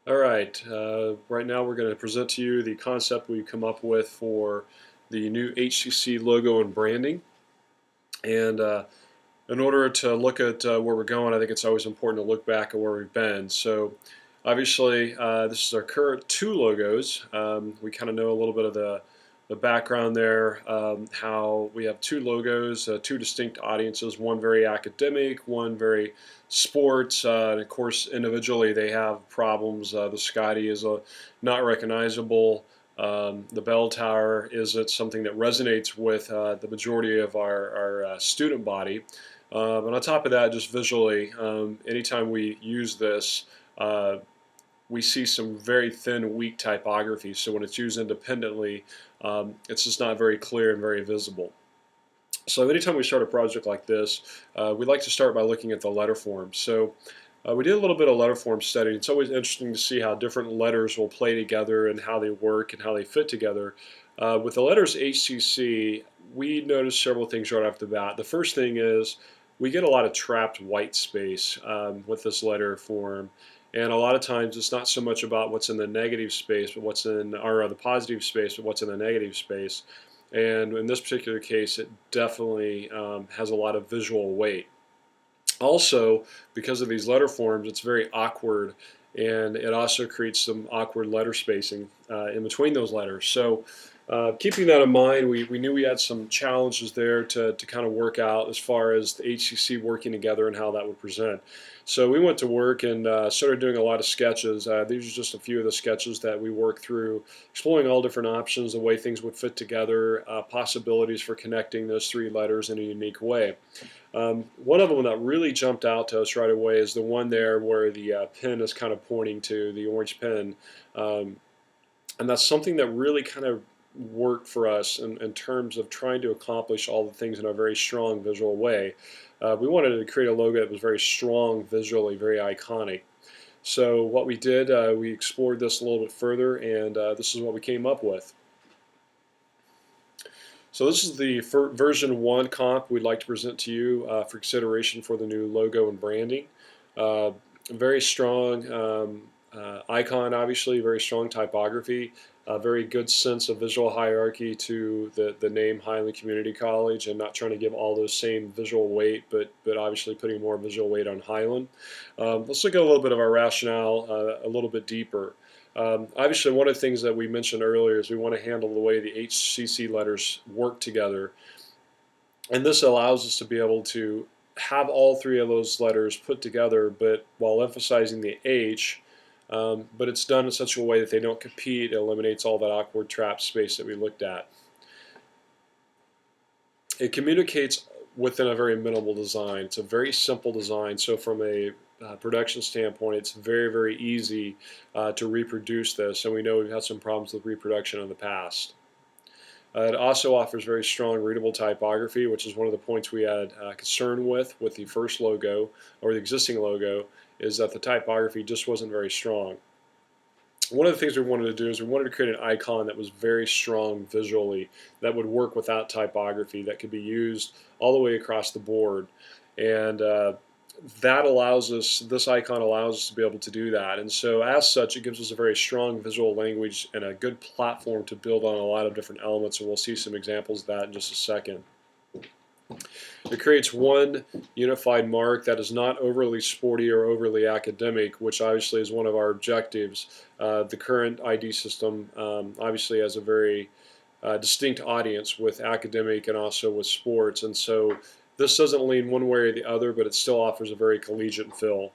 All right, right now we're going to present to you the concept we come up with for the new HCC logo and branding. And in order to look at where we're going, I think it's always important to look back at where we've been. So obviously, this is our current two logos. We kind of know a little bit of the background there, how we have two logos, two distinct audiences, one very academic, one very sports, and of course individually they have problems. The Scotty is not recognizable. The bell tower isn't something that resonates with the majority of our student body. And on top of that, just visually, anytime we use this, uh, we see some very thin, weak typography. So when it's used independently, it's just not very clear and very visible. So anytime we start a project like this, we like to start by looking at the letter form. So we did a little bit of letter form study. It's always interesting to see how different letters will play together and how they work and how they fit together. With the letters HCC, we noticed several things right off the bat. The first thing is we get a lot of trapped white space with this letter form. And a lot of times it's not so much about what's in the negative space, but what's in, or the positive space, but what's in the negative space. And in this particular case, it definitely has a lot of visual weight. Also, because of these letter forms, it's very awkward, and it also creates some awkward letter spacing in between those letters. So keeping that in mind, we knew we had some challenges there to kind of work out as far as the HCC working together and how that would present. So we went to work and started doing a lot of sketches. These are just a few of the sketches that we worked through, exploring all different options, the way things would fit together, possibilities for connecting those three letters in a unique way. One of them that really jumped out to us right away is the one there where the pen is kind of pointing to the orange pen. And that's something that really kind of worked for us in terms of trying to accomplish all the things in a very strong visual way. We wanted to create a logo that was very strong visually, very iconic. So what we did, we explored this a little bit further, and this is what we came up with. So this is the version 1 comp we'd like to present to you for consideration for the new logo and branding. Very strong icon, obviously, very strong typography, a very good sense of visual hierarchy to the name Highland Community College, and not trying to give all those same visual weight, but obviously putting more visual weight on Highland. Let's look at a little bit of our rationale a little bit deeper. Obviously, one of the things that we mentioned earlier is we want to handle the way the HCC letters work together. And this allows us to be able to have all three of those letters put together, but while emphasizing the H, but it's done in such a way that they don't compete. It eliminates all that awkward trap space that we looked at. It communicates within a very minimal design. It's a very simple design, so from a production standpoint, it's very, very easy to reproduce this, and we know we've had some problems with reproduction in the past. It also offers very strong readable typography, which is one of the points we had concern with the first logo, or the existing logo, is that the typography just wasn't very strong. One of the things we wanted to do is we wanted to create an icon that was very strong visually, that would work without typography, that could be used all the way across the board. And that allows us, this icon allows us to be able to do that. And so as such, it gives us a very strong visual language and a good platform to build on a lot of different elements, and we'll see some examples of that in just a second. It creates one unified mark that is not overly sporty or overly academic, which obviously is one of our objectives. The current ID system obviously has a very distinct audience with academic and also with sports, and so this doesn't lean one way or the other, but it still offers a very collegiate feel.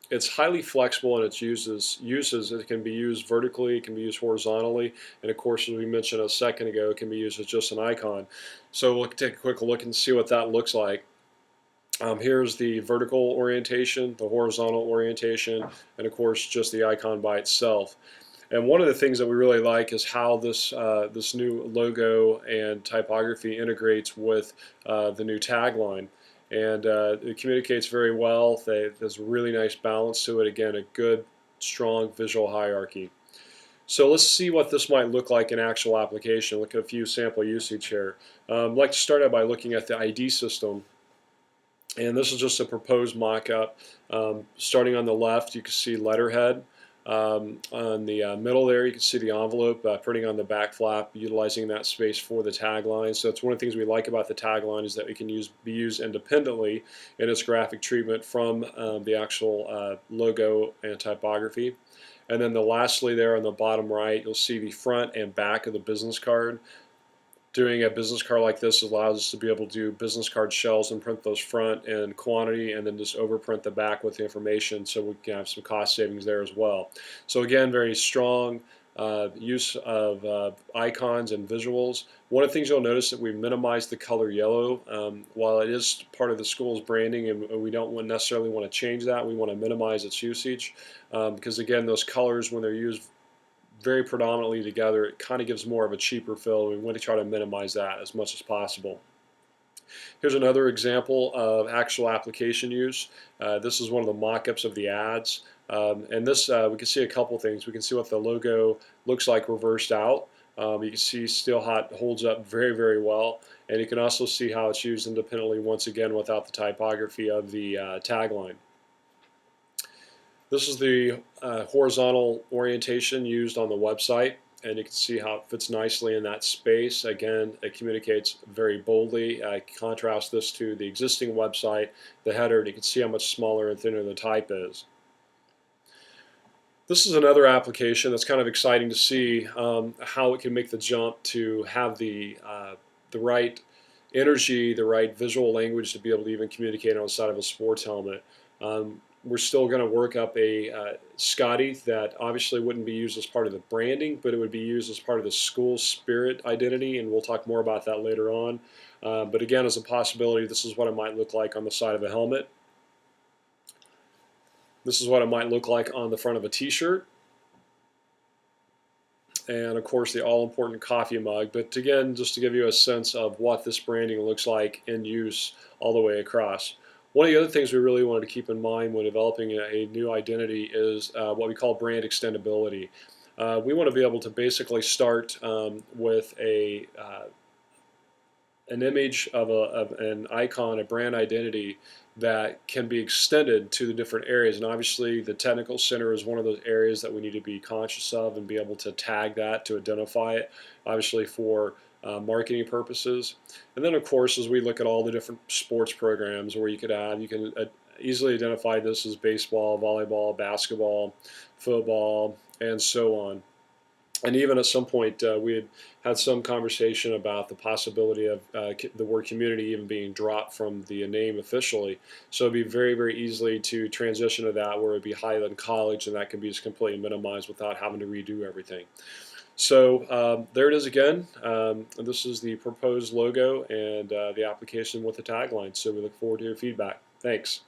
It's highly flexible in its uses. It can be used vertically, it can be used horizontally, and of course, as we mentioned a second ago, it can be used as just an icon. So we'll take a quick look and see what that looks like. Here's the vertical orientation, the horizontal orientation, and of course, just the icon by itself. And one of the things that we really like is how this this new logo and typography integrates with the new tagline. And it communicates very well. There's a really nice balance to it. Again, a good, strong visual hierarchy. So let's see what this might look like in actual application. Look at a few sample usage here. I'd like to start out by looking at the ID system. And this is just a proposed mock-up. Starting on the left, you can see letterhead. On the middle there, you can see the envelope printing on the back flap, utilizing that space for the tagline. So it's one of the things we like about the tagline is that it can be used independently in its graphic treatment from the actual logo and typography. And then lastly there on the bottom right, you'll see the front and back of the business card. Doing a business card like this allows us to be able to do business card shells and print those front in quantity and then just overprint the back with the information, so we can have some cost savings there as well. So again, very strong use of icons and visuals. One of the things you'll notice that we minimized the color yellow. While it is part of the school's branding and we don't necessarily want to change that, we want to minimize its usage because again, those colors, when they're used very predominantly together, it kind of gives more of a cheaper feel. We want to try to minimize that as much as possible. Here's another example of actual application use. This is one of the mock-ups of the ads. And this, we can see a couple things. We can see what the logo looks like reversed out. You can see Still Hot holds up very, very well. And you can also see how it's used independently, once again, without the typography of the tagline. This is the horizontal orientation used on the website, and you can see how it fits nicely in that space. Again, it communicates very boldly. I contrast this to the existing website, the header, and you can see how much smaller and thinner the type is. This is another application that's kind of exciting to see how it can make the jump to have the right energy, the right visual language to be able to even communicate on the side of a sports helmet. We're still going to work up a Scotty that obviously wouldn't be used as part of the branding, but it would be used as part of the school spirit identity, and we'll talk more about that later on. But again, as a possibility, this is what it might look like on the side of a helmet. This is what it might look like on the front of a t-shirt. And of course the all-important coffee mug. But again, just to give you a sense of what this branding looks like in use all the way across. One of the other things we really wanted to keep in mind when developing a new identity is what we call brand extendability. We want to be able to basically start with an image of an icon, a brand identity that can be extended to the different areas. And obviously the technical center is one of those areas that we need to be conscious of and be able to tag that to identify it, obviously for marketing purposes. And then of course, as we look at all the different sports programs where you can easily identify this as baseball, volleyball, basketball, football, and so on. And even at some point, we had some conversation about the possibility of the word community even being dropped from the name officially. So it'd be very, very easily to transition to that where it'd be Highland College, and that can be just completely minimized without having to redo everything. So there it is again. This is the proposed logo and the application with the tagline. So we look forward to your feedback. Thanks.